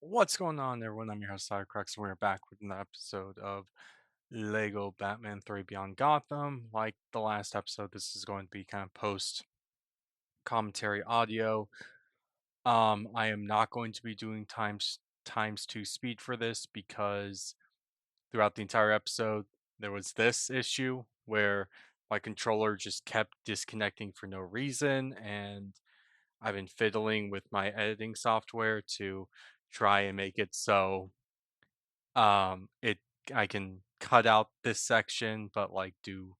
What's going on, everyone? I'm your host, Crux, and we're back with an episode of Lego Batman 3 Beyond Gotham. Like the last episode, this is going to be kind of post commentary audio. I am not going to be doing times two speed for this because throughout the entire episode, there was this issue where my controller just kept disconnecting for no reason, and I've been fiddling with my editing software to try and make it so it I can cut out this section, but like do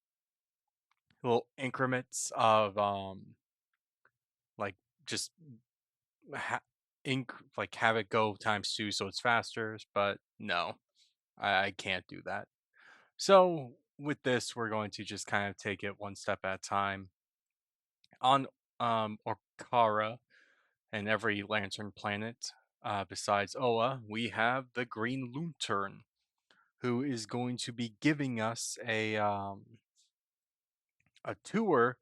little increments of like just ha- like have it go times two so it's faster. But no, I can't do that. So with this, we're going to just kind of take it one step at a time. On Okaara and every Lantern planet, besides Oa, we have the Green Lantern, who is going to be giving us a tour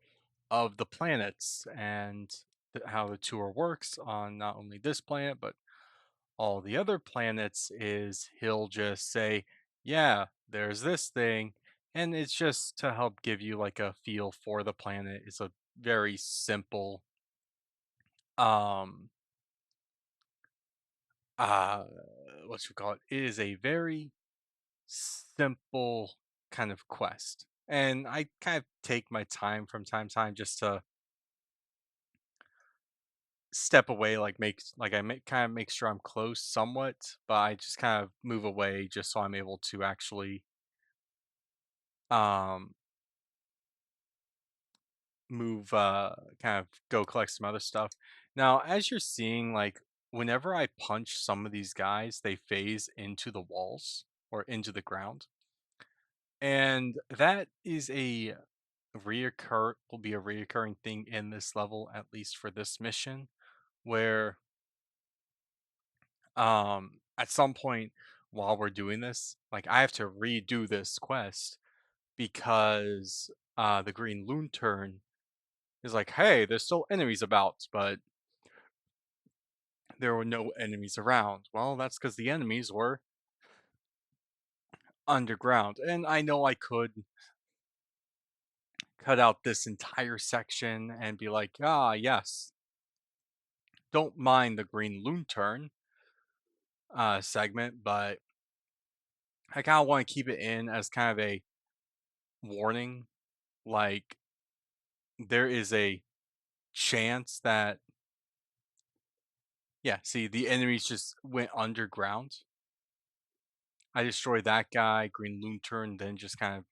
of the planets and how the tour works on not only this planet but all the other planets is he'll just say, yeah, there's this thing, and it's just to help give you like a feel for the planet. It's a very simple um uh what you call it. It is a very simple kind of quest. And I kind of take my time from time to time just to step away, like I make kind of make sure I'm close somewhat, but I just kind of move away just so I'm able to actually um move kind of go collect some other stuff. Now, as you're seeing, like whenever I punch some of these guys, they phase into the walls or into the ground. And that is a will be a reoccurring thing in this level, at least for this mission, where at some point while we're doing this, like I have to redo this quest because the Green Lantern is like, hey, there's still enemies about, but there were no enemies around. Well, that's because the enemies were underground. And I know I could cut out this entire section and be like, ah, yes, don't mind the Green Lantern segment, but I kind of want to keep it in as kind of a warning. Like, there is a chance that, yeah, see, the enemies just went underground. I destroyed that guy, Green Lantern, then just kind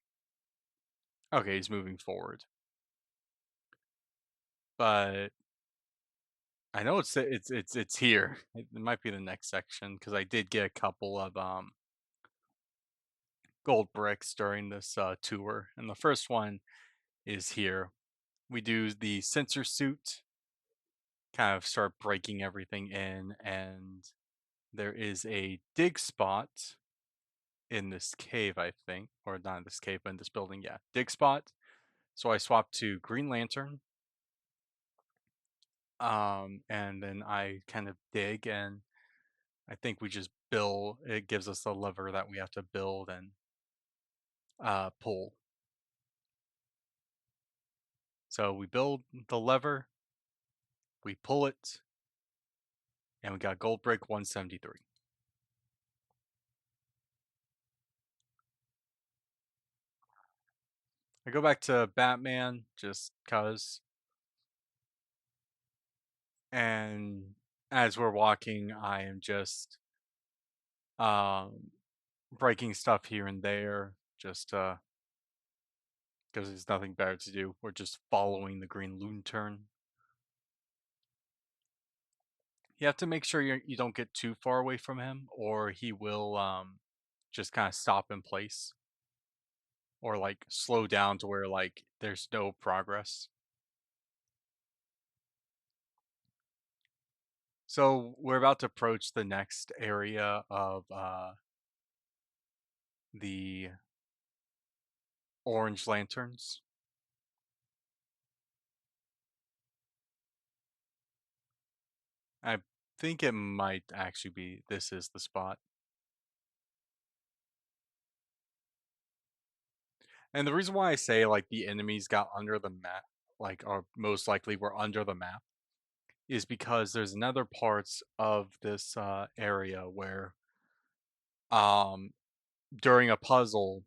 of, okay, he's moving forward. But I know it's here. It might be the next section because I did get a couple of gold bricks during this tour, and the first one is here. We do the sensor suit, kind of start breaking everything in, and there is a dig spot in this cave, I think, or not in this cave, but in this building. Yeah, dig spot. So I swapped to Green Lantern, and then I kind of dig, and I think we just build. It gives us a lever that we have to build and pull. So we build the lever, we pull it, and we got gold brick 173. I go back to Batman just cuz, and as we're walking, I am just um breaking stuff here and there just because there's nothing better to do. We're just following the Green Lantern. You have to make sure you don't get too far away from him, or he will just kind of stop in place or like slow down to where like there's no progress. So we're about to approach the next area of the orange lanterns. I think it might actually be this is the spot. And the reason why I say like the enemies got under the map, like or most likely were under the map, is because there's another parts of this area where um during a puzzle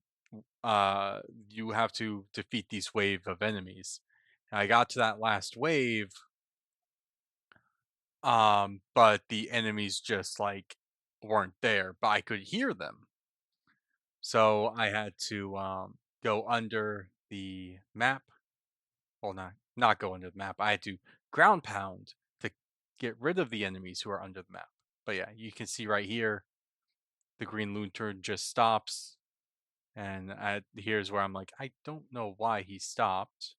uh you have to defeat these wave of enemies. And I got to that last wave, but the enemies just like weren't there, but I could hear them. So I had to go under the map. Well, not go under the map. I had to ground pound to get rid of the enemies who are under the map. But yeah, you can see right here, the green lantern just stops, and here's where I'm like, I don't know why he stopped.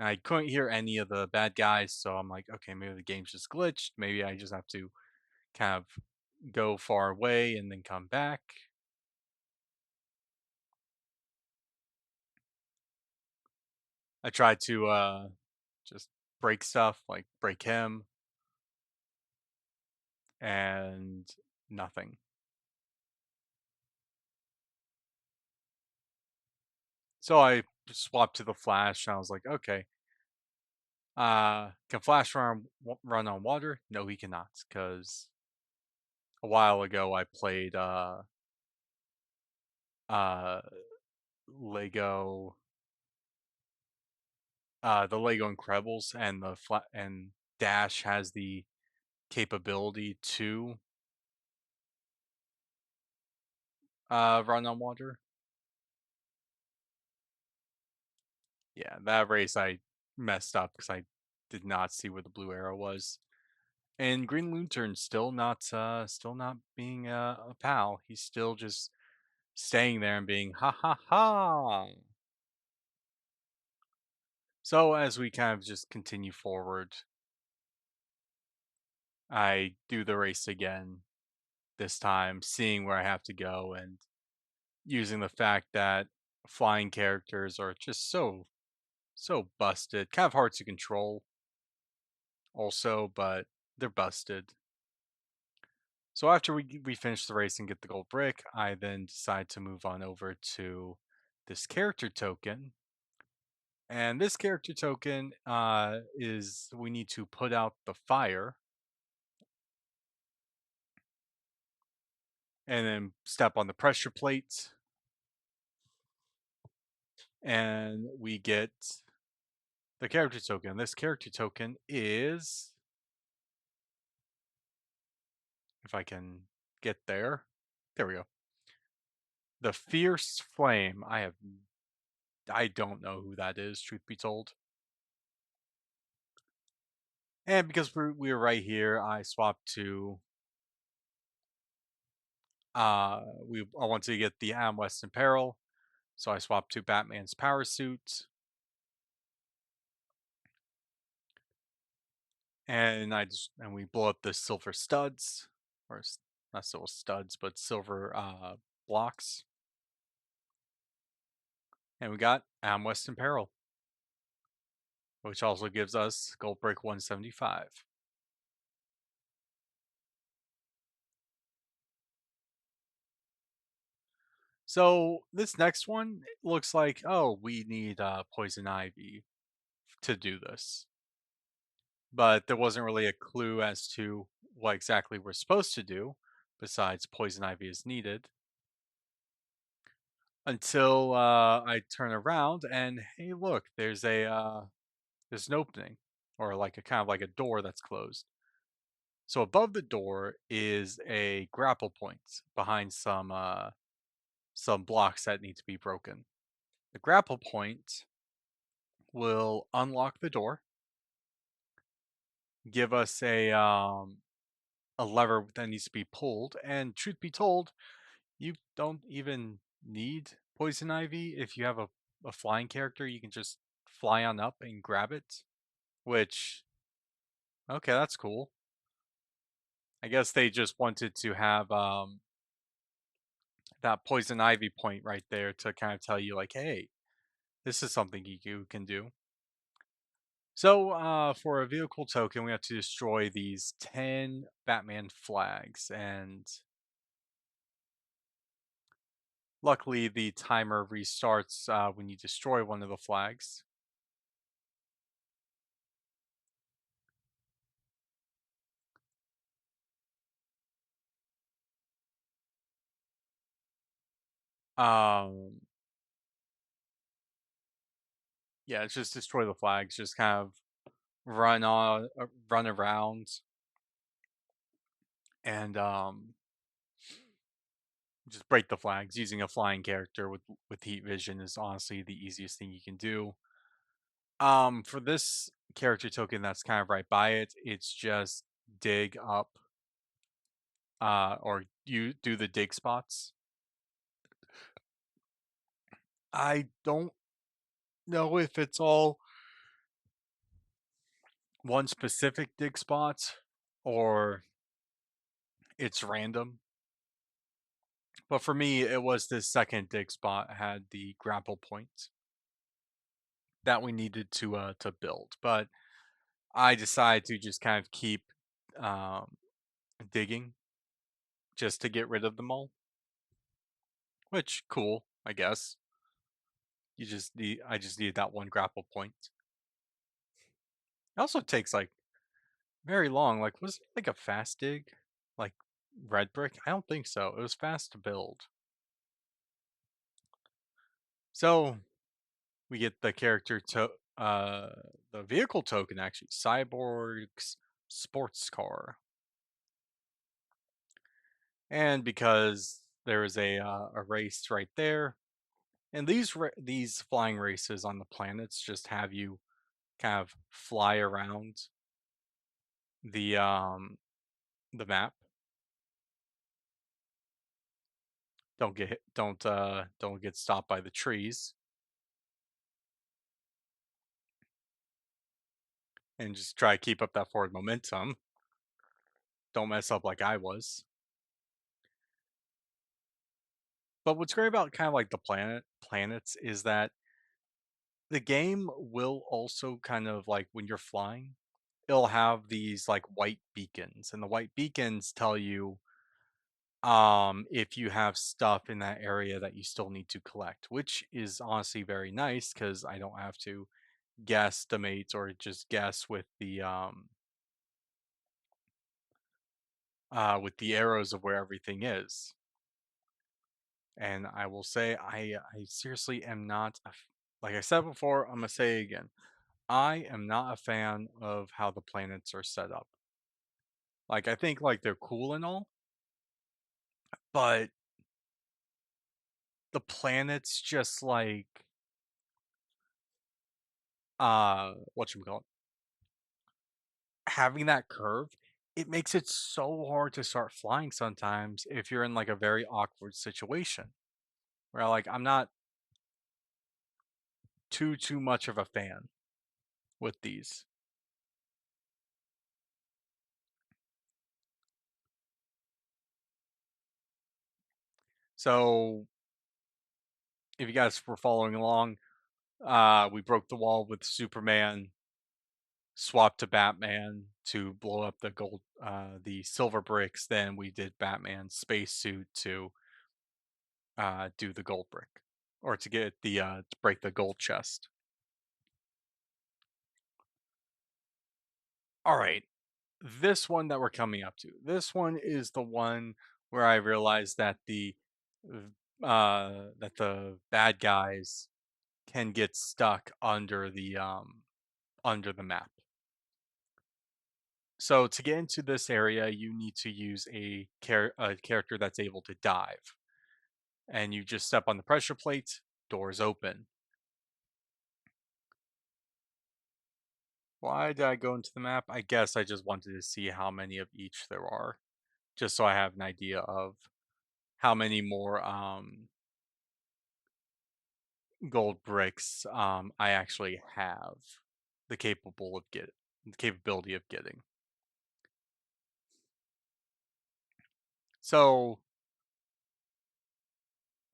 And I couldn't hear any of the bad guys, so I'm like, okay, maybe the game's just glitched. Maybe I just have to kind of go far away and then come back. I tried to just break stuff, like break him, and nothing. So I swapped to the Flash, and I was like, okay, can Flash run on water? No, he cannot, because a while ago I played uh Lego the Lego Incredibles, and and Dash has the capability to run on water. Yeah, that race I messed up because I did not see where the blue arrow was. And Green Lantern still not being a pal. He's still just staying there and being ha ha ha. So as we kind of just continue forward, I do the race again, this time seeing where I have to go and using the fact that flying characters are just so busted, kind of hard to control also, but they're busted. So after we finish the race and get the gold brick, I then decide to move on over to this character token. And this character token is we need to put out the fire and then step on the pressure plate, and we get the character token. This character token is, if I can get there, there we go. The Fierce Flame. I don't know who that is, truth be told. And because we were right here, I swapped to I want to get the Am Weston Peril, so I swapped to Batman's power suit, and we blow up the silver studs, or not silver studs, but silver blocks, and we got Am Weston Peril, which also gives us Gold Brick 175. So this next one looks like, oh, we need Poison Ivy to do this, but there wasn't really a clue as to what exactly we're supposed to do besides Poison Ivy is needed, until I turn around and hey, look, there's an opening, or like a kind of like a door that's closed. So above the door is a grapple point behind some blocks that need to be broken. The grapple point will unlock the door, give us a lever that needs to be pulled, and truth be told, you don't even need poison ivy. If you have a flying character, you can just fly on up and grab it. Which, okay, that's cool. I guess they just wanted to have that poison ivy point right there to kind of tell you like, hey, this is something you can do. So, for a vehicle token, we have to destroy these 10 Batman flags, and luckily the timer restarts when you destroy one of the flags. Um, yeah, it's just destroy the flags, just kind of run around, and just break the flags using a flying character with heat vision is honestly the easiest thing you can do. For this character token that's kind of right by it, it's just dig up or you do the dig spots. I don't know if it's all one specific dig spot or it's random. But for me, it was this second dig spot had the grapple points that we needed to build. But I decided to just kind of keep um, digging just to get rid of them all, which cool, I guess. I just needed that one grapple point. It also takes like very long. Like, was it like a fast dig? Like red brick? I don't think so. It was fast to build. So we get the the vehicle token actually. Cyborg's sports car. And because there is a race right there, and these flying races on the planets just have you kind of fly around the um the map. Don't get stopped by the trees, and just try to keep up that forward momentum. Don't mess up like I was. But what's great about kind of like the planets is that the game will also kind of like when you're flying, it'll have these like white beacons, and the white beacons tell you if you have stuff in that area that you still need to collect, which is honestly very nice because I don't have to guesstimate or just guess with the arrows of where everything is. And I will say I seriously am not like I said before, I'm gonna say it again. I am not a fan of how the planets are set up. Like I think like they're cool and all, but the planets just like what you call it, having that curve, it makes it so hard to start flying sometimes if you're in like a very awkward situation where like I'm not too much of a fan with these. So if you guys were following along, we broke the wall with Superman, swapped to Batman to blow up the silver bricks. Then we did Batman's spacesuit to do the gold brick, or to get to break the gold chest. All right, this one that we're coming up to. This one is the one where I realized that the bad guys can get stuck under the map. So to get into this area, you need to use a character that's able to dive, and you just step on the pressure plate, doors open. Why did I go into the map? I guess I just wanted to see how many of each there are, just so I have an idea of how many more gold bricks I actually have the capability of getting. So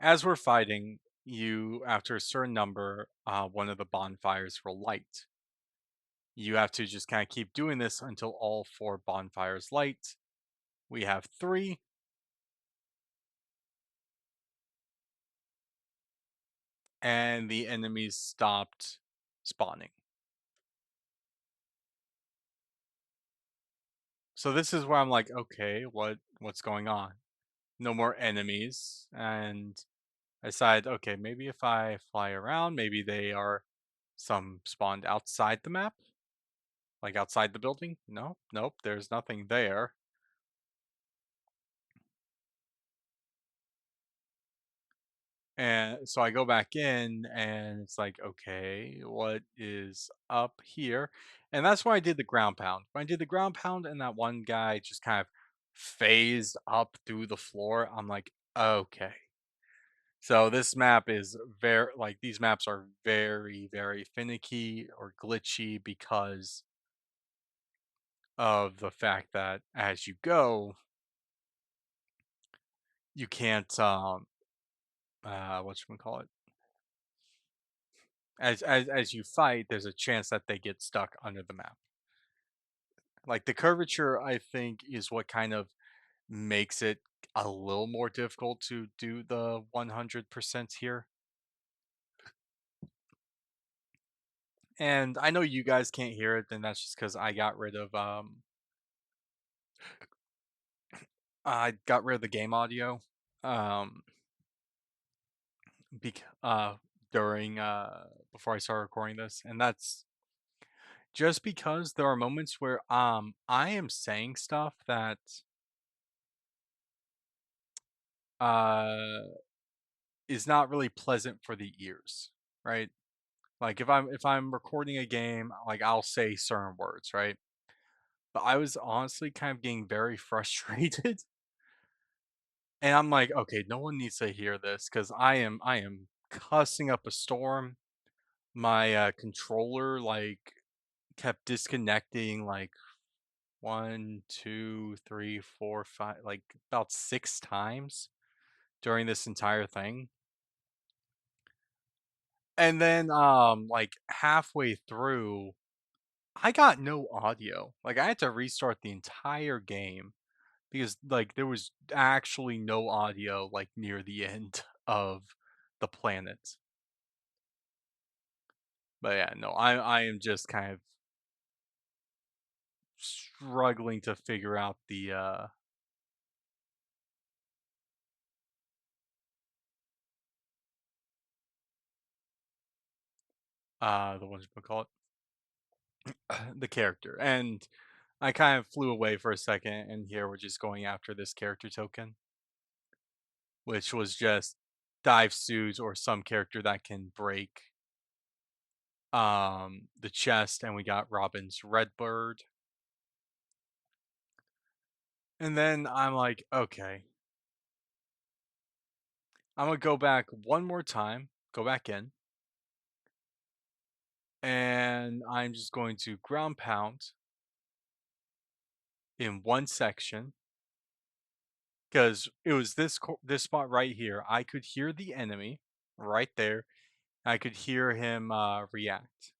as we're fighting, you after a certain number, one of the bonfires will light. You have to just kind of keep doing this until all four bonfires light. We have three, and the enemies stopped spawning. So this is where I'm like, okay, what's going on? No more enemies, and I decided, okay, maybe if I fly around, maybe they are some spawned outside the map, like outside the building. No, nope, there's nothing there. And so I go back in and it's like, okay, what is up here? And that's why I did the ground pound. When I did the ground pound and that one guy just kind of phased up through the floor, I'm like, okay. So this map is very like these maps are very, very finicky or glitchy because of the fact that as you go, you can't what should we call it? As you fight, there's a chance that they get stuck under the map. Like the curvature, I think, is what kind of makes it a little more difficult to do the 100% here. And I know you guys can't hear it, and that's just because I got rid of the game audio um bec- during before I started recording this, and that's just because there are moments where I am saying stuff that uh is not really pleasant for the ears, right? Like if I'm recording a game, like I'll say certain words, right? But I was honestly kind of getting very frustrated. And I'm like, okay, no one needs to hear this because I am cussing up a storm. My controller like kept disconnecting like one, two, three, four, five, like about six times during this entire thing. And then like halfway through, I got no audio. Like I had to restart the entire game because like there was actually no audio like near the end of the planet. But yeah, no, I am just kind of struggling to figure out the what you call it the character. And I kind of flew away for a second and here we're just going after this character token, which was just dive suits or some character that can break the chest, and we got Robin's Redbird. And then I'm like, okay, I'm gonna go back one more time, go back in, and I'm just going to ground pound in one section because it was this spot right here. I could hear the enemy right there. I could hear him react.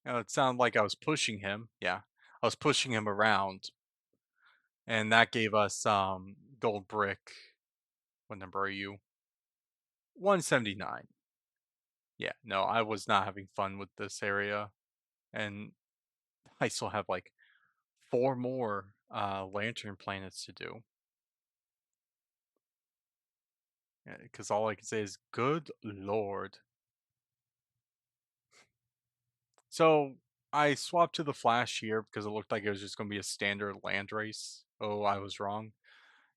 It sounded like I was pushing him. Yeah, I was pushing him around, and that gave us gold brick. What number are you? 179. Yeah, no, I was not having fun with this area, and I still have like four more lantern planets to do. Because all I can say is, good lord. So I swapped to the Flash here because it looked like it was just going to be a standard land race. Oh, I was wrong.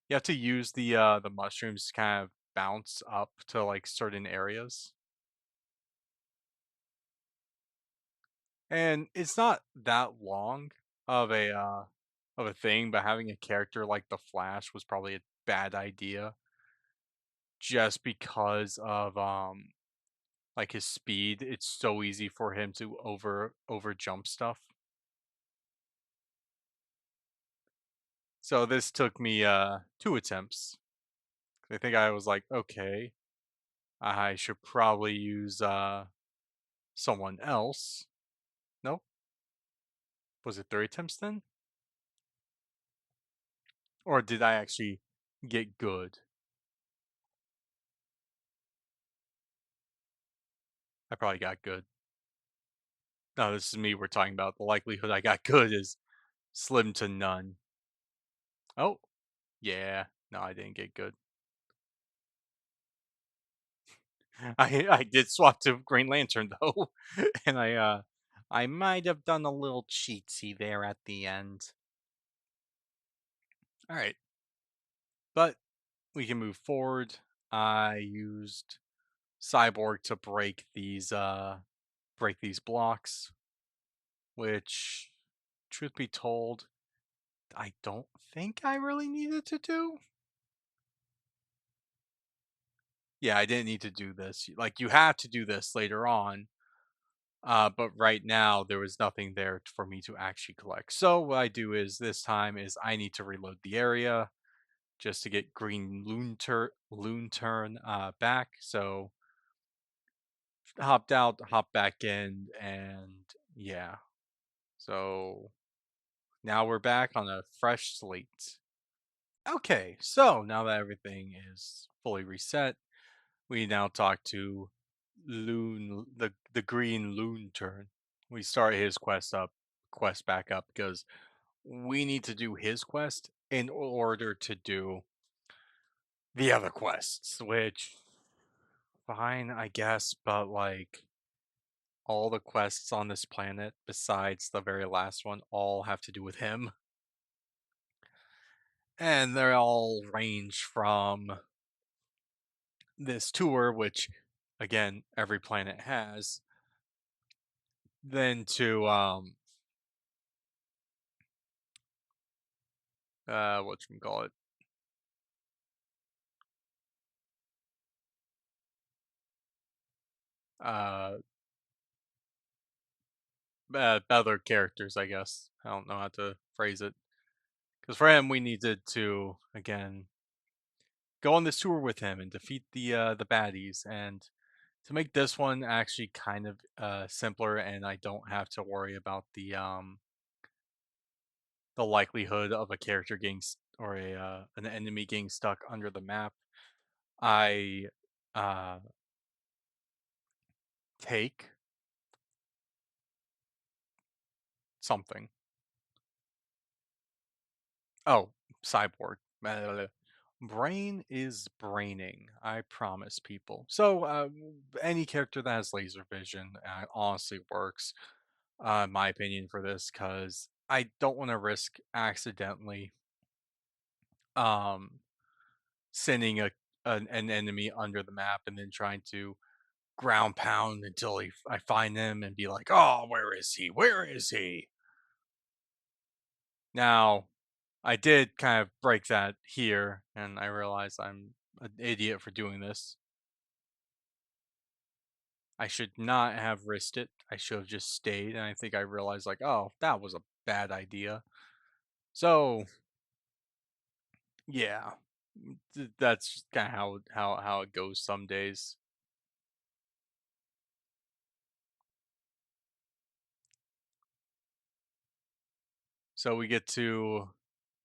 You have to use the mushrooms to kind of bounce up to like certain areas. And it's not that long of a thing, but having a character like the Flash was probably a bad idea just because of like his speed. It's so easy for him to over jump stuff. So this took me two attempts. I think I was like, okay. I should probably use someone else. Nope. Was it 3 attempts then? Or did I actually get good? I probably got good. No, this is me we're talking about. The likelihood I got good is slim to none. Oh, yeah. No, I didn't get good. I did swap to Green Lantern though, and I might have done a little cheatsy there at the end. All right, but we can move forward. I used Cyborg to break these blocks, which, truth be told, I don't think I really needed to do. Yeah, I didn't need to do this. Like, you have to do this later on. But right now there was nothing there for me to actually collect. So what I do is this time is I need to reload the area just to get green loon turn back. So hopped out, hopped back in, and yeah. So now we're back on a fresh slate. Okay, so now that everything is fully reset, we now talk to the green loon turn. We start his quest back up because we need to do his quest in order to do the other quests, which fine, I guess, but like all the quests on this planet besides the very last one all have to do with him. And they all range from this tour, which again, every planet has, then to what you can call it, uh other characters, I guess. I don't know how to phrase it. Because for him, we needed to again go on this tour with him and defeat the baddies, and to make this one actually kind of simpler, and I don't have to worry about the likelihood of a character getting or a an enemy getting stuck under the map. I uh, take something. Oh, cyborg. Brain is braining. I promise people. So any character that has laser vision honestly works, in my opinion, for this because I don't want to risk accidentally um sending an enemy under the map and then trying to ground pound until I find him and be like, oh, where is he? Where is he? Now, I did kind of break that here, and I realize I'm an idiot for doing this. I should not have risked it. I should have just stayed, and I think I realized, like, oh, that was a bad idea. So, yeah, that's just kind of how it goes some days. So we get to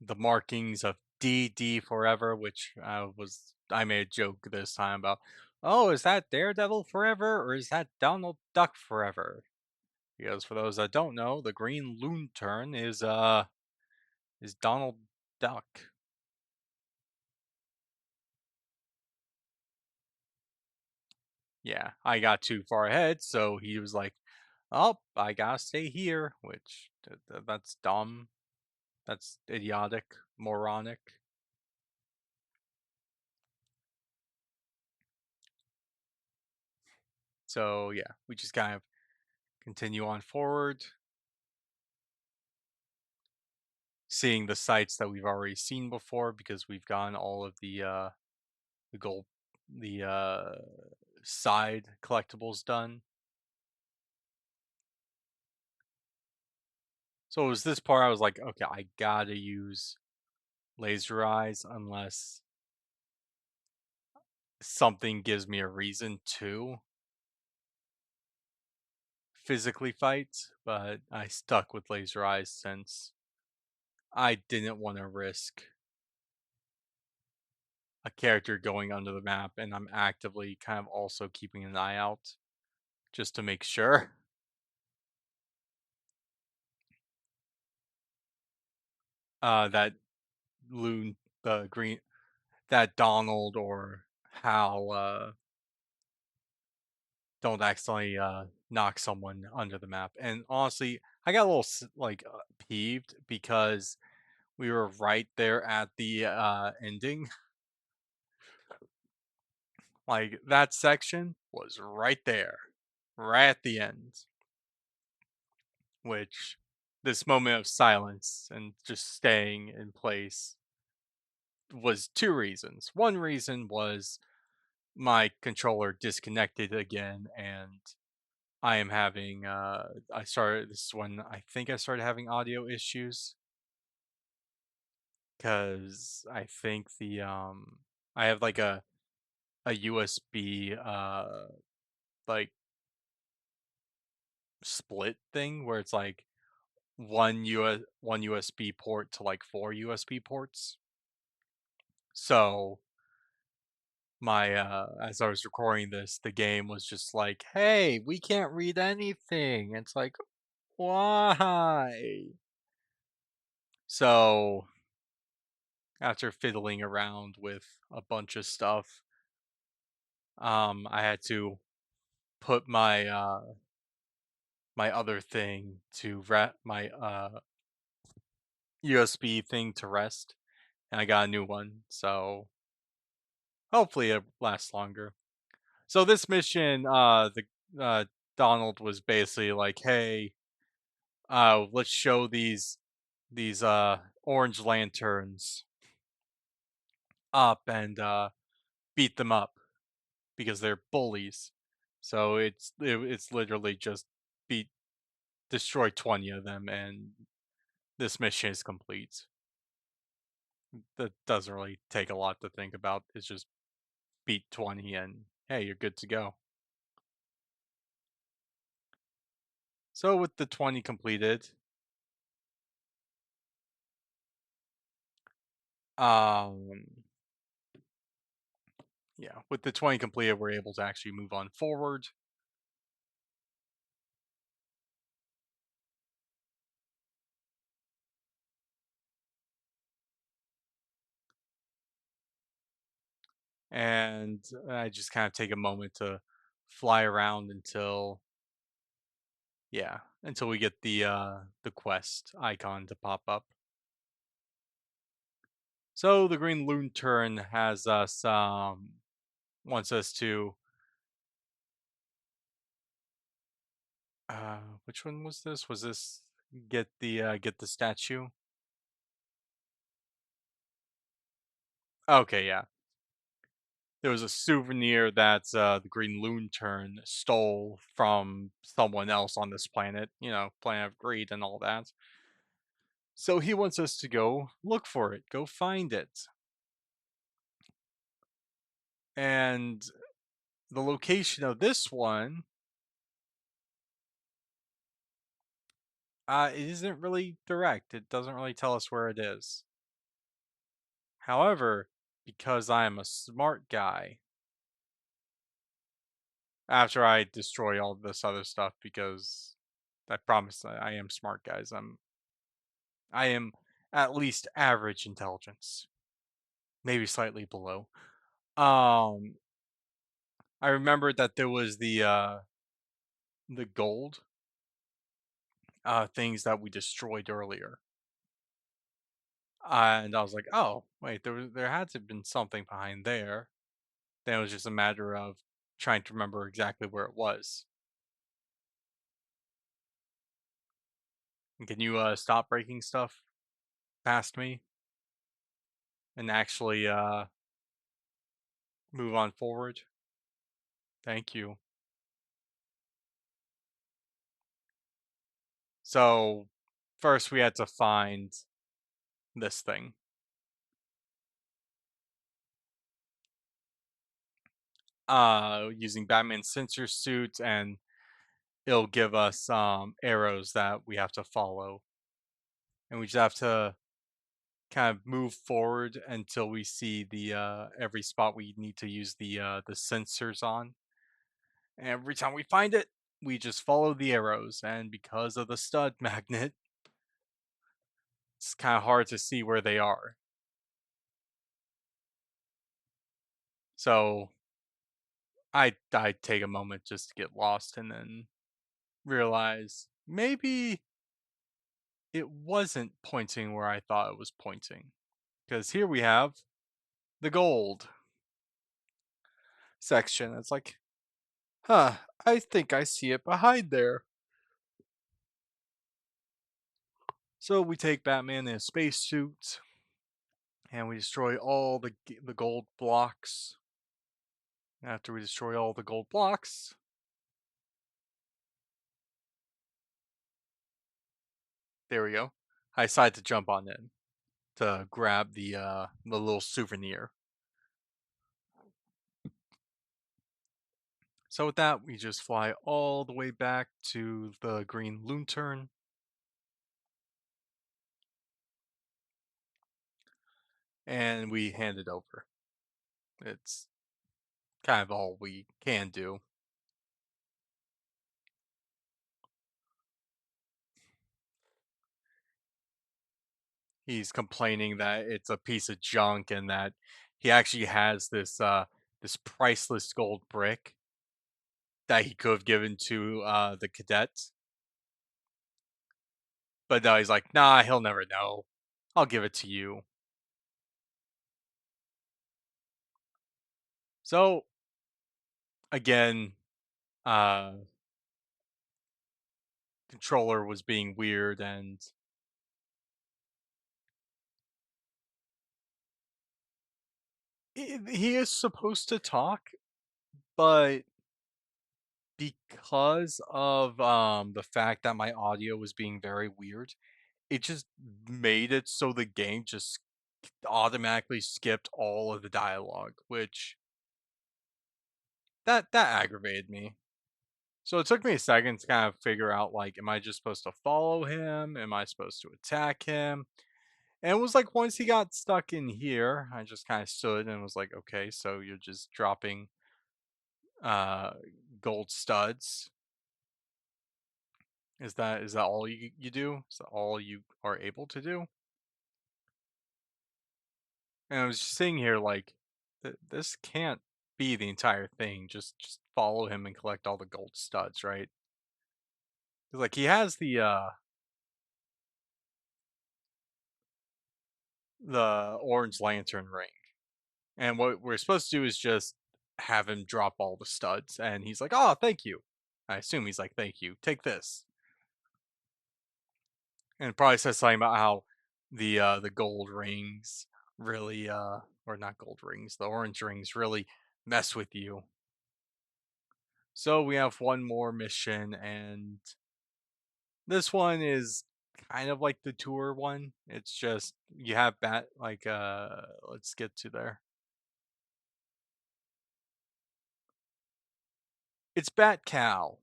the markings of DD Forever, which I made a joke this time about. Oh, is that Daredevil Forever or is that Donald Duck Forever? Because for those that don't know, the Green Lantern is Donald Duck. Yeah, I got too far ahead, so he was like, "Oh, I gotta stay here," which that's dumb. That's idiotic, moronic. So yeah, we just kind of continue on forward, seeing the sites that we've already seen before because we've gotten all of the gold the side collectibles done. So it was this part I was like, okay, I gotta use laser eyes unless something gives me a reason to physically fight, but I stuck with laser eyes since I didn't want to risk a character going under the map, and I'm actively kind of also keeping an eye out just to make sure that Loon, the green, that Donald or Hal don't accidentally knock someone under the map. And honestly, I got a little peeved because we were right there at the ending. Like that section was right there, right at the end, which this moment of silence and just staying in place was two reasons. One reason was my controller disconnected again, and I am having I started this is when I think I started having audio issues because I think the I have like a USB like split thing where it's like one USB port to like four USB ports. So my as I was recording this, the game was just like, "Hey, we can't read anything." It's like, "Why?" So, after fiddling around with a bunch of stuff, I had to put my other thing to my USB thing to rest, and I got a new one. So, hopefully it lasts longer. So this mission, the Donald was basically like, "Hey, let's show these orange lanterns up and beat them up because they're bullies." So it's literally just beat destroy 20 of them, and this mission is complete. That doesn't really take a lot to think about. It's just beat 20 and hey, you're good to go. So with the 20 completed, um yeah, with the 20 completed, we're able to actually move on forward. And I just kind of take a moment to fly around until yeah, until we get the quest icon to pop up. So the green loon turn has us wants us to which one was this? Was this get the statue? Okay, yeah. There was a souvenir that the green loon turn stole from someone else on this planet, you know, planet of greed and all that. So he wants us to go look for it, go find it. And the location of this one, it isn't really direct. It doesn't really tell us where it is. However, because I am a smart guy, after I destroy all this other stuff, because I promise I am smart, guys. I am at least average intelligence, maybe slightly below. Um, I remembered that there was the gold things that we destroyed earlier. And I was like, "Oh, wait, there had to have been something behind there." Then it was just a matter of trying to remember exactly where it was. And can you stop breaking stuff past me and actually move on forward? Thank you. So first we had to find this thing. using Batman's sensor suit, and it'll give us arrows that we have to follow, and we just have to kind of move forward until we see the every spot we need to use the sensors on. And every time we find it, we just follow the arrows, and because of the stud magnet, it's kind of hard to see where they are. So I take a moment just to get lost and then realize maybe it wasn't pointing where I thought it was pointing. Because here we have the gold section. It's like, huh, I think I see it behind there. So we take Batman in a spacesuit and we destroy all the gold blocks. After we destroy all the gold blocks, there we go. I decide to jump on in to grab the little souvenir. So with that, we just fly all the way back to the Green Lantern, and we hand it over. It's kind of all we can do. He's complaining that it's a piece of junk and that he actually has this priceless gold brick that he could have given to the cadets. But no, he's like, nah, he'll never know. I'll give it to you. So again, uh controller was being weird, and he is supposed to talk, but because of the fact that my audio was being very weird, it just made it so the game just automatically skipped all of the dialogue, which that aggravated me. So it took me a second to kind of figure out, like, am I just supposed to follow him? Am I supposed to attack him? And it was like once he got stuck in here, I just kind of stood and was like, okay, so you're just dropping uh gold studs. Is that all you do? Is that all you are able to do? And I was just sitting here like, this can't be the entire thing. Just follow him and collect all the gold studs, right? 'Cause, like, he has the orange lantern ring, and what we're supposed to do is just have him drop all the studs, and he's like, "Oh, thank you." I assume he's like, "Thank you. Take this," and probably says something about how the gold rings really or not gold rings, the orange rings really mess with you. So we have one more mission, and this one is kind of like the tour one. It's just you have let's get to there. It's Bat Cow.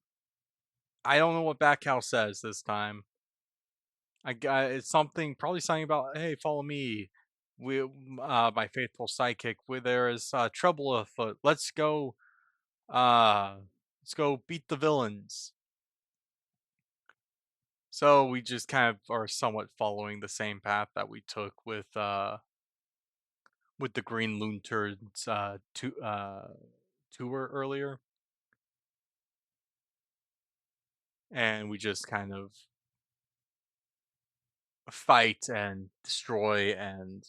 I don't know what Bat Cow says this time. I got it's something probably something about, hey, follow me. We my faithful sidekick. Where there is trouble afoot. Uh let's go beat the villains. So we just kind of are somewhat following the same path that we took with the Green Lanterns tour earlier, and we just kind of fight and destroy. And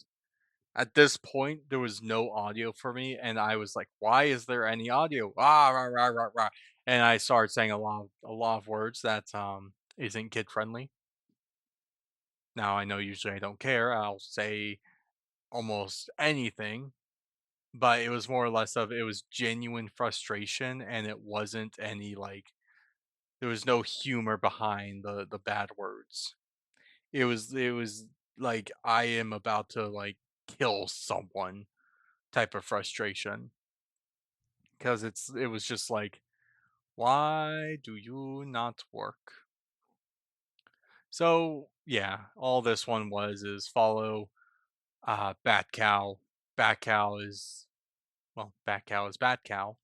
at this point, there was no audio for me, and I was like, "Why is there any audio?" Ah, rah, rah, rah, rah. And I started saying a lot of words that isn't kid friendly. Now I know usually I don't care. I'll say almost anything, but it was more or less of it was genuine frustration, and it wasn't any like there was no humor behind the bad words. It was like I am about to like kill someone type of frustration. because it was just like, why do you not work? So yeah, all this one was is follow Bat Cow. Bat Cow is Bat Cow is Bat Cow,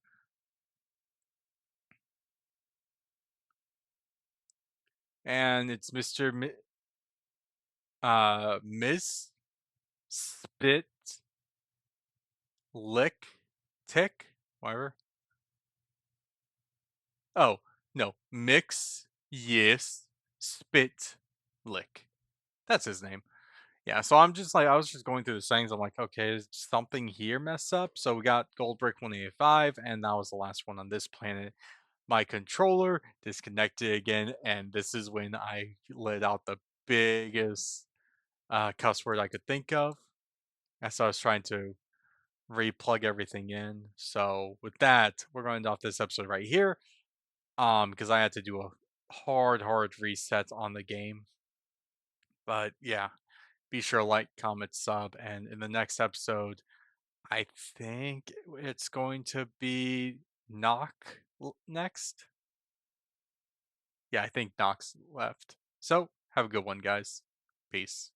and it's Miss Spit Lick Tick, whatever. Oh no, Mix Yes Spit Lick. That's his name. Yeah, so I'm just like I was just going through the settings. I'm like, okay, is something here messed up? So we got Gold Brick 185, and that was the last one on this planet. My controller disconnected again, and this is when I let out the biggest cuss word I could think of. And so I was trying to replug everything in. So with that, we're going to end off this episode right here. Because I had to do a hard reset on the game. But yeah, be sure to like, comment, sub, and in the next episode, I think it's going to be Knock next. Yeah, I think Knock's left. So have a good one, guys. Peace.